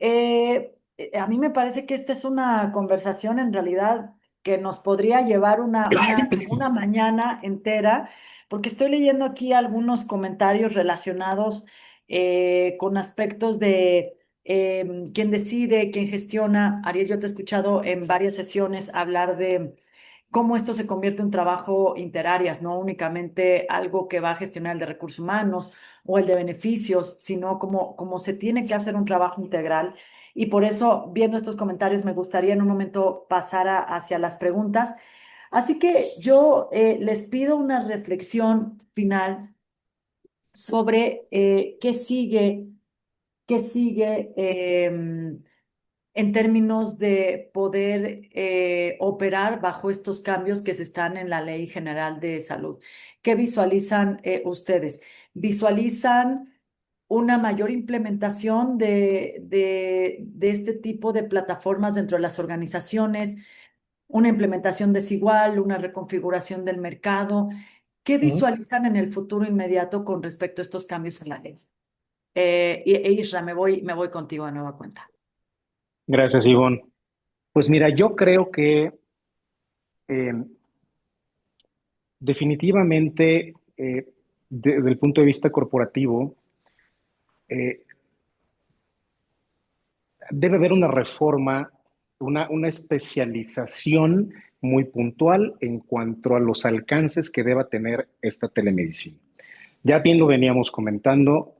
a mí me parece que esta es una conversación en realidad que nos podría llevar una mañana entera, porque estoy leyendo aquí algunos comentarios relacionados con aspectos de quién decide, quién gestiona. Ariel, yo te he escuchado en varias sesiones hablar de cómo esto se convierte en un trabajo interáreas, no únicamente algo que va a gestionar el de recursos humanos o el de beneficios, sino como se tiene que hacer un trabajo integral. Y por eso, viendo estos comentarios, me gustaría en un momento pasar hacia las preguntas. Así que yo les pido una reflexión final sobre qué sigue en términos de poder operar bajo estos cambios que se están en la Ley General de Salud. ¿Qué visualizan ustedes? ¿Visualizan una mayor implementación de este tipo de plataformas dentro de las organizaciones, una implementación desigual, una reconfiguración del mercado? ¿Qué ¿Mm? visualizan en el futuro inmediato con respecto a estos cambios en la ley? Isra, me voy contigo a nueva cuenta. Gracias, Ivonne. Pues mira, yo creo que eh, definitivamente, desde el punto de vista corporativo, eh, debe haber una reforma, una especialización muy puntual en cuanto a los alcances que deba tener esta telemedicina. Ya bien lo veníamos comentando,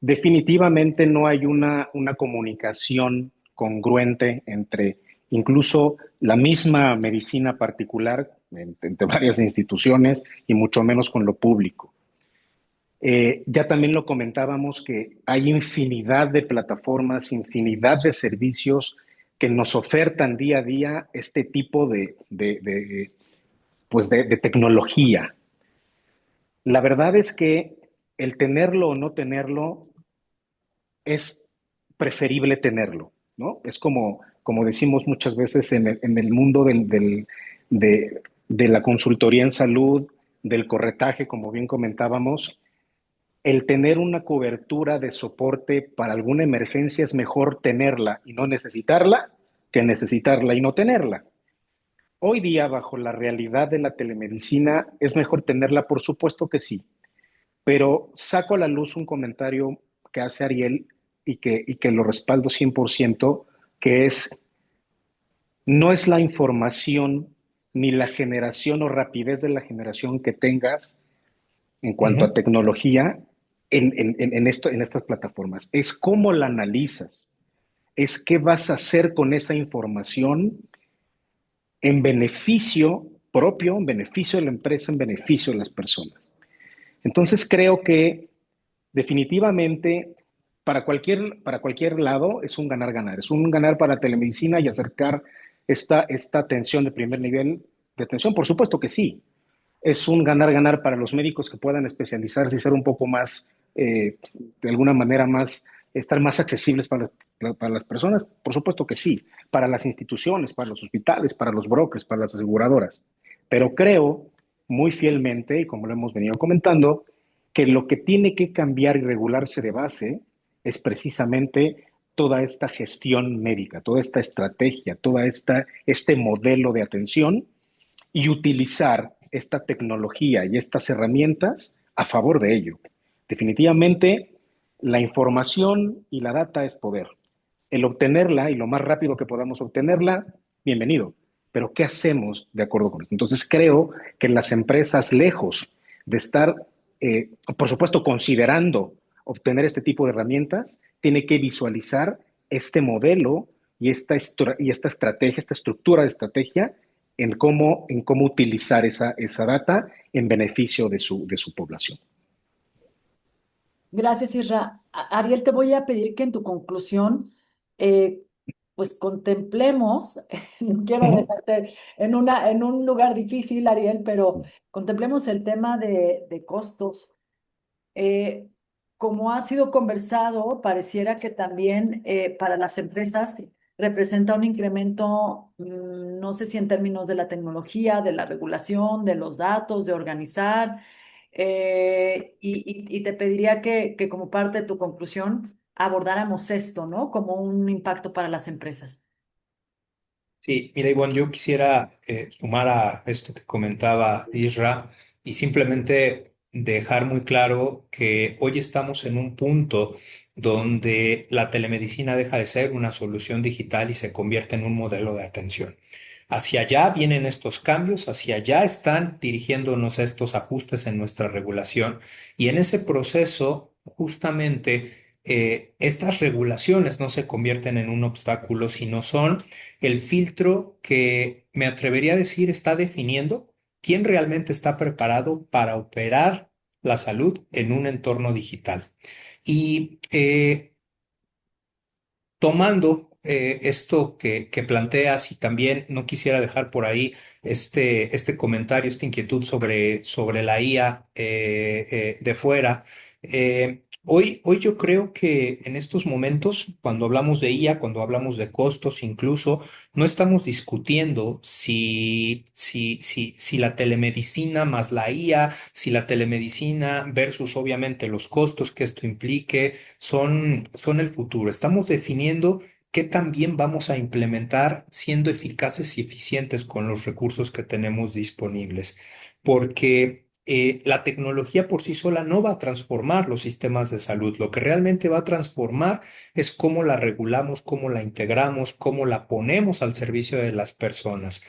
definitivamente no hay una comunicación congruente entre incluso la misma medicina particular, entre varias instituciones, y mucho menos con lo público. Ya también lo comentábamos que hay infinidad de plataformas, infinidad de servicios que nos ofertan día a día este tipo pues de tecnología. La verdad es que el tenerlo o no tenerlo es preferible tenerlo, ¿no? Es como decimos muchas veces en el mundo de la consultoría en salud, del corretaje, como bien comentábamos, el tener una cobertura de soporte para alguna emergencia es mejor tenerla y no necesitarla que necesitarla y no tenerla. Hoy día, bajo la realidad de la telemedicina, es mejor tenerla, por supuesto que sí, pero saco a la luz un comentario que hace Ariel y que lo respaldo 100%, que es, no es la información ni la generación o rapidez de la generación que tengas en cuanto a Ujú. tecnología en estas plataformas, es cómo la analizas, es qué vas a hacer con esa información en beneficio propio, en beneficio de la empresa, en beneficio de las personas. Entonces creo que definitivamente para cualquier lado es un ganar-ganar. Es un ganar para telemedicina y acercar esta atención de primer nivel de atención. Por supuesto que sí. Es un ganar-ganar para los médicos que puedan especializarse y ser un poco más, de alguna manera más, estar más accesibles para las personas. Por supuesto que sí. Para las instituciones, para los hospitales, para los brokers, para las aseguradoras. Pero creo muy fielmente, y como lo hemos venido comentando, que lo que tiene que cambiar y regularse de base es precisamente toda esta gestión médica, toda esta estrategia, este modelo de atención y utilizar esta tecnología y estas herramientas a favor de ello. Definitivamente, la información y la data es poder. El obtenerla y lo más rápido que podamos obtenerla, bienvenido. Pero ¿qué hacemos de acuerdo con esto? Entonces creo que las empresas, lejos de estar, por supuesto, considerando obtener este tipo de herramientas, tiene que visualizar este modelo y esta estrategia, esta estructura de estrategia en cómo utilizar esa data en beneficio de su población. Gracias, Isra. Ariel, te voy a pedir que en tu conclusión, eh, pues contemplemos, no quiero Ujú. dejarte en un lugar difícil, Ariel, pero contemplemos el tema de costos. Eh, Como ha sido conversado, pareciera que también para las empresas representa un incremento, no sé si en términos de la tecnología, de la regulación, de los datos, de organizar, y te pediría que como parte de tu conclusión abordáramos esto, ¿no? Como un impacto para las empresas. Sí, mira, Ivonne, yo quisiera sumar a esto que comentaba Isra y simplemente dejar muy claro que hoy estamos en un punto donde la telemedicina deja de ser una solución digital y se convierte en un modelo de atención. Hacia allá vienen estos cambios, hacia allá están dirigiéndonos estos ajustes en nuestra regulación y en ese proceso justamente estas regulaciones no se convierten en un obstáculo, sino son el filtro que me atrevería a decir está definiendo quién realmente está preparado para operar la salud en un entorno digital. Y tomando esto que planteas y también no quisiera dejar por ahí este comentario, esta inquietud sobre la IA de fuera. Hoy yo creo que en estos momentos, cuando hablamos de IA, cuando hablamos de costos incluso, no estamos discutiendo si la telemedicina más la IA, si la telemedicina versus obviamente los costos que esto implique son el futuro. Estamos definiendo qué también vamos a implementar siendo eficaces y eficientes con los recursos que tenemos disponibles. Porque la tecnología por sí sola no va a transformar los sistemas de salud. Lo que realmente va a transformar es cómo la regulamos, cómo la integramos, cómo la ponemos al servicio de las personas.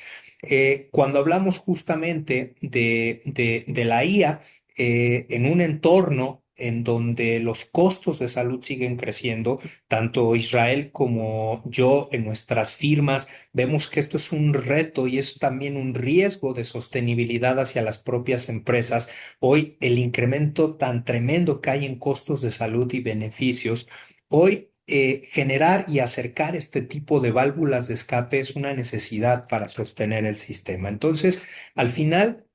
Cuando hablamos justamente de la IA, en un entorno en donde los costos de salud siguen creciendo, tanto Israel como yo en nuestras firmas vemos que esto es un reto y es también un riesgo de sostenibilidad hacia las propias empresas. Hoy el incremento tan tremendo que hay en costos de salud y beneficios, hoy generar y acercar este tipo de válvulas de escape es una necesidad para sostener el sistema. Entonces, al final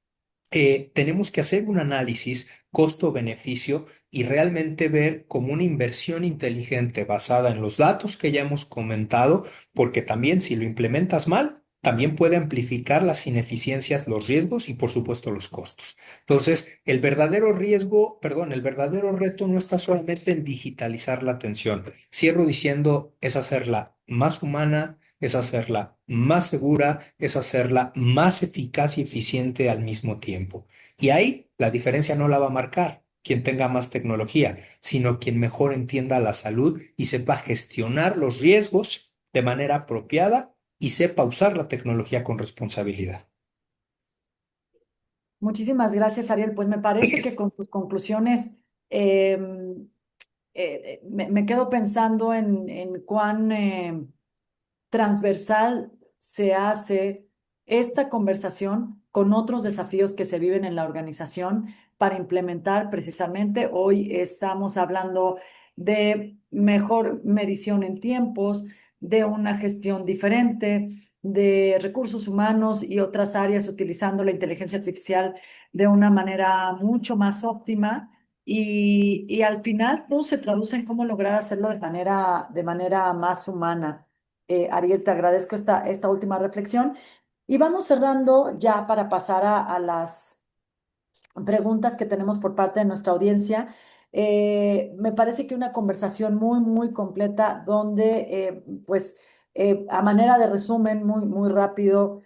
tenemos que hacer un análisis costo-beneficio y realmente ver como una inversión inteligente basada en los datos que ya hemos comentado, porque también si lo implementas mal, también puede amplificar las ineficiencias, los riesgos y por supuesto los costos. Entonces, el verdadero riesgo, perdón, el verdadero reto no está solamente en digitalizar la atención. Cierro diciendo, es hacerla más humana, es hacerla más segura, es hacerla más eficaz y eficiente al mismo tiempo. Y ahí la diferencia no la va a marcar quien tenga más tecnología, sino quien mejor entienda la salud y sepa gestionar los riesgos de manera apropiada y sepa usar la tecnología con responsabilidad. Muchísimas gracias, Ariel. Pues me parece que con tus conclusiones em, me quedo pensando en cuán transversal se hace esta conversación con otros desafíos que se viven en la organización para implementar precisamente. Hoy estamos hablando de mejor medición en tiempos, de una gestión diferente, de recursos humanos y otras áreas utilizando la inteligencia artificial de una manera mucho más óptima. Y al final, todo se traduce en cómo lograr hacerlo de manera más humana. Ariel, te agradezco esta última reflexión. Y vamos cerrando ya para pasar a las preguntas que tenemos por parte de nuestra audiencia. Me parece que una conversación muy, muy completa donde, pues, a manera de resumen, muy, muy rápido,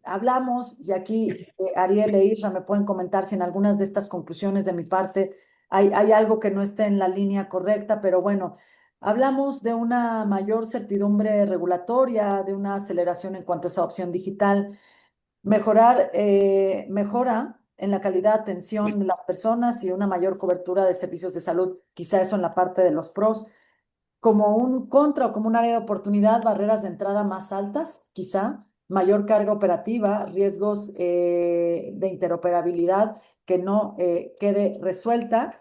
hablamos, y aquí Ariel e Isra me pueden comentar si en algunas de estas conclusiones de mi parte hay algo que no esté en la línea correcta, pero bueno, hablamos de una mayor certidumbre regulatoria, de una aceleración en cuanto a esa opción digital, mejora en la calidad de atención de las personas y una mayor cobertura de servicios de salud, quizá eso en la parte de los pros, como un contra o como un área de oportunidad, barreras de entrada más altas, quizá, mayor carga operativa, riesgos de interoperabilidad que no quede resuelta,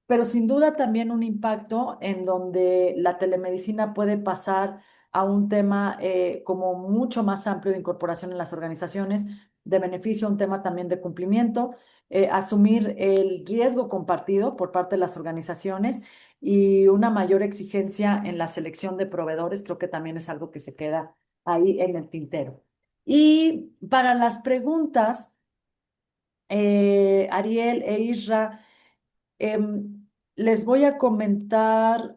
pero sin duda también un impacto en donde la telemedicina puede pasar a un tema como mucho más amplio de incorporación en las organizaciones, de beneficio, un tema también de cumplimiento, asumir el riesgo compartido por parte de las organizaciones y una mayor exigencia en la selección de proveedores, creo que también es algo que se queda ahí en el tintero. Y para las preguntas, Ariel e Isra, les voy a comentar,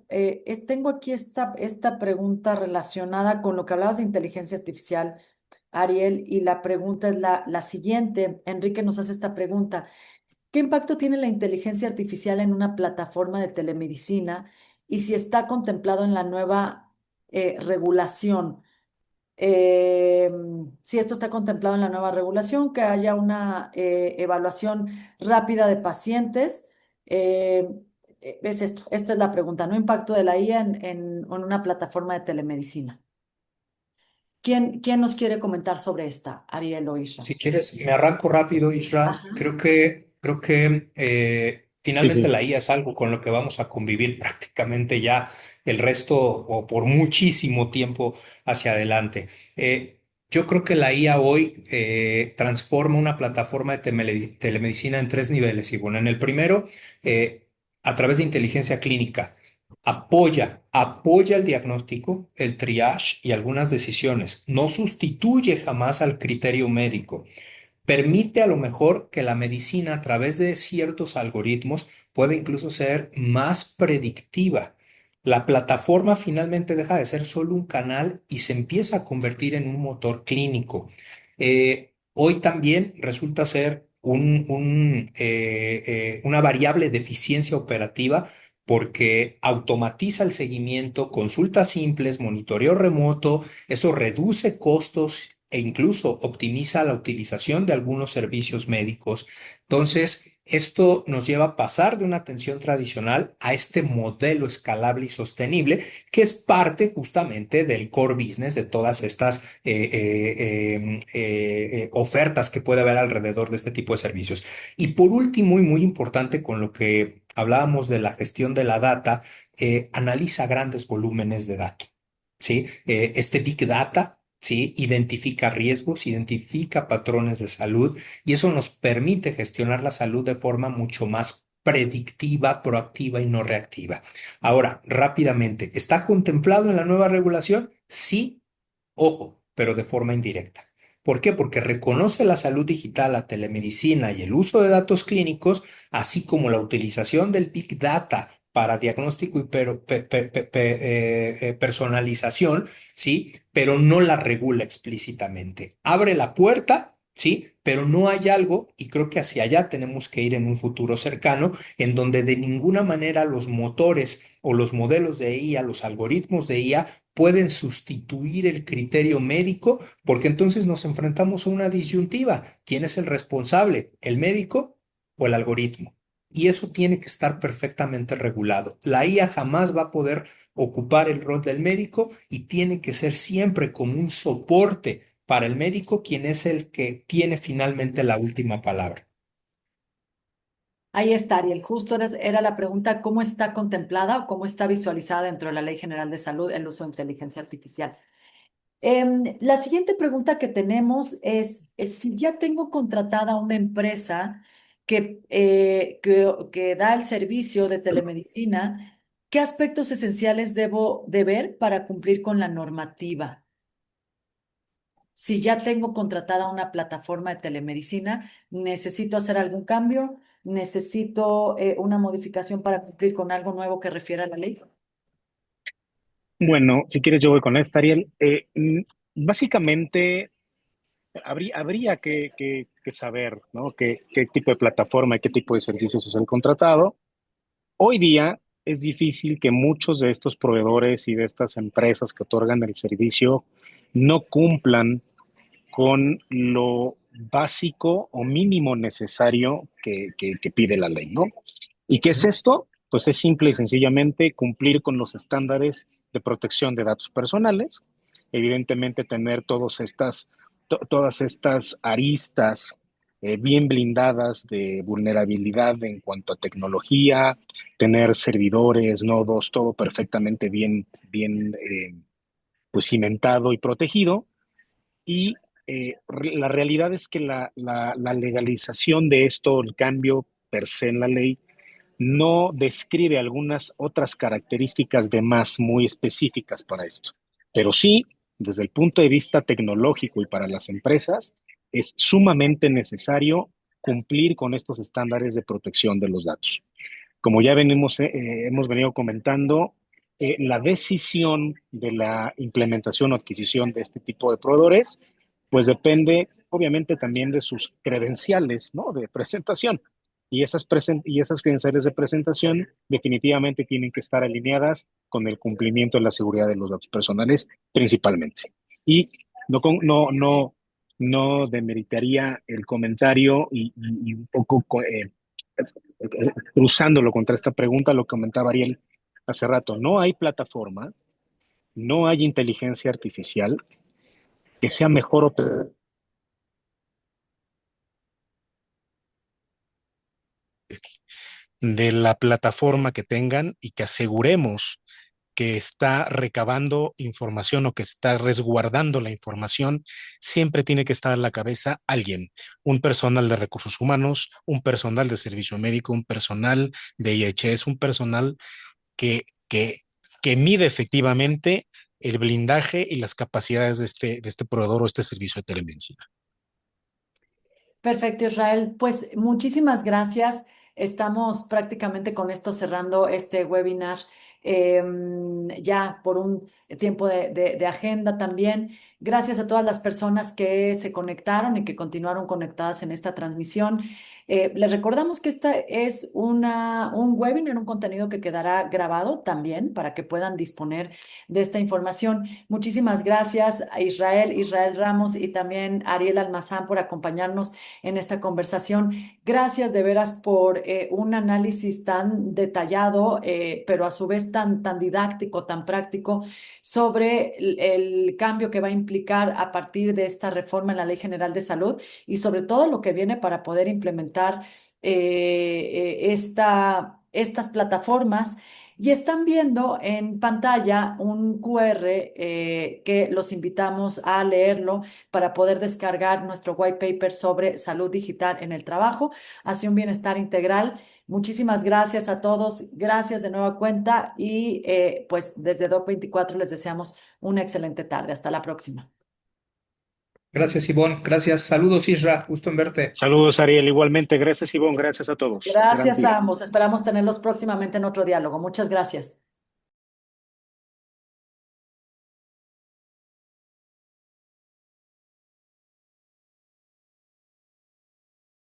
tengo aquí esta pregunta relacionada con lo que hablabas de inteligencia artificial, Ariel, y la pregunta es la siguiente. Enrique nos hace esta pregunta. ¿Qué impacto tiene la inteligencia artificial en una plataforma de telemedicina y si está contemplado en la nueva regulación? Eh, si esto está contemplado en la nueva regulación, que haya una evaluación rápida de pacientes. Eh, es esto, esta es la pregunta, ¿no? Impacto de la IA en una plataforma de telemedicina. ¿Quién nos quiere comentar sobre esta, Ariel o Isha? Si quieres, me arranco rápido, Isra. Ajá. Creo que Sí, finalmente sí. la IA es algo con lo que vamos a convivir prácticamente ya el resto o por muchísimo tiempo hacia adelante. Yo creo que la IA hoy transforma una plataforma de telemedicina en tres niveles. Y bueno, en el primero, a través de inteligencia clínica. Apoya el diagnóstico, el triage y algunas decisiones. No sustituye jamás al criterio médico. Permite a lo mejor que la medicina a través de ciertos algoritmos pueda incluso ser más predictiva. La plataforma finalmente deja de ser solo un canal y se empieza a convertir en un motor clínico. Hoy también resulta ser una variable de eficiencia operativa porque automatiza el seguimiento, consultas simples, monitoreo remoto, eso reduce costos e incluso optimiza la utilización de algunos servicios médicos. Entonces, esto nos lleva a pasar de una atención tradicional a este modelo escalable y sostenible, que es parte justamente del core business de todas estas ofertas que puede haber alrededor de este tipo de servicios. Y por último, y muy importante con lo que hablábamos de la gestión de la data, analiza grandes volúmenes de datos. ¿Sí? Este Big Data ¿sí? Identifica riesgos, identifica patrones de salud y eso nos permite gestionar la salud de forma mucho más predictiva, proactiva y no reactiva. Ahora, rápidamente, ¿está contemplado en la nueva regulación? Sí, ojo, pero de forma indirecta. ¿Por qué? Porque reconoce la salud digital, la telemedicina y el uso de datos clínicos, así como la utilización del Big Data para diagnóstico y personalización, ¿sí? Pero no la regula explícitamente. Abre la puerta, ¿sí? Pero no hay algo, y creo que hacia allá tenemos que ir en un futuro cercano, en donde de ninguna manera los motores o los modelos de IA, los algoritmos de IA, pueden sustituir el criterio médico, porque entonces nos enfrentamos a una disyuntiva. ¿Quién es el responsable? ¿El médico o el algoritmo? Y eso tiene que estar perfectamente regulado. La IA jamás va a poder ocupar el rol del médico y tiene que ser siempre como un soporte para el médico, quien es el que tiene finalmente la última palabra. Ahí está, Ariel. Justo era la pregunta, ¿cómo está contemplada o cómo está visualizada dentro de la Ley General de Salud el uso de inteligencia artificial? La siguiente pregunta que tenemos es si ya tengo contratada una empresa que da el servicio de telemedicina, ¿qué aspectos esenciales debo de ver para cumplir con la normativa? Si ya tengo contratada una plataforma de telemedicina, ¿necesito hacer algún cambio? ¿Necesito una modificación para cumplir con algo nuevo que refiera a la ley? Bueno, si quieres yo voy con esta, Ariel. Básicamente, habría que saber, ¿no? Qué tipo de plataforma y qué tipo de servicios es el contratado. Hoy día es difícil que muchos de estos proveedores y de estas empresas que otorgan el servicio no cumplan con lo básico o mínimo necesario que pide la ley, ¿no? ¿Y qué es esto? Pues es simple y sencillamente cumplir con los estándares de protección de datos personales, evidentemente tener todas estas aristas bien blindadas de vulnerabilidad en cuanto a tecnología, tener servidores, nodos, todo perfectamente bien pues cimentado y protegido. Y la realidad es que la legalización de esto, el cambio per se en la ley, no describe algunas otras características de más muy específicas para esto. Pero sí, desde el punto de vista tecnológico y para las empresas, es sumamente necesario cumplir con estos estándares de protección de los datos. Como ya hemos venido comentando, la decisión de la implementación o adquisición de este tipo de proveedores, pues depende obviamente también de sus credenciales, ¿no? De presentación. Y esas credenciales de presentación definitivamente tienen que estar alineadas con el cumplimiento de la seguridad de los datos personales principalmente. Y no demeritaría el comentario y un poco cruzándolo contra esta pregunta, lo comentaba Ariel hace rato, no hay plataforma, no hay inteligencia artificial que sea mejor o peor de la plataforma que tengan y que aseguremos que está recabando información o que está resguardando la información, siempre tiene que estar en la cabeza alguien, un personal de recursos humanos, un personal de servicio médico, un personal de IHS, un personal que, que, que mide efectivamente el blindaje y las capacidades de este proveedor o este servicio de telemedicina. Perfecto, Israel. Pues muchísimas gracias. Estamos prácticamente con esto cerrando este webinar ya por un tiempo de agenda también. Gracias a todas las personas que se conectaron y que continuaron conectadas en esta transmisión. Les recordamos que esta es un webinar, un contenido que quedará grabado también para que puedan disponer de esta información. Muchísimas gracias a Israel Ramos y también a Ariel Almazán por acompañarnos en esta conversación. Gracias de veras por un análisis tan detallado, pero a su vez tan didáctico, tan práctico, sobre el cambio que va a implicar a partir de esta reforma en la Ley General de Salud y sobre todo lo que viene para poder implementar estas plataformas Y están viendo en pantalla un QR que los invitamos a leerlo para poder descargar nuestro white paper sobre salud digital en el trabajo hacia un bienestar integral. Muchísimas gracias a todos, gracias de nueva cuenta y pues desde Doc24 les deseamos una excelente tarde. Hasta la próxima. Gracias, Ivonne. Gracias. Saludos, Isra. Gusto en verte. Saludos, Ariel. Igualmente, gracias, Ivonne. Gracias a todos. Gran Gracias día. a ambos. Esperamos tenerlos próximamente en otro diálogo. Muchas gracias.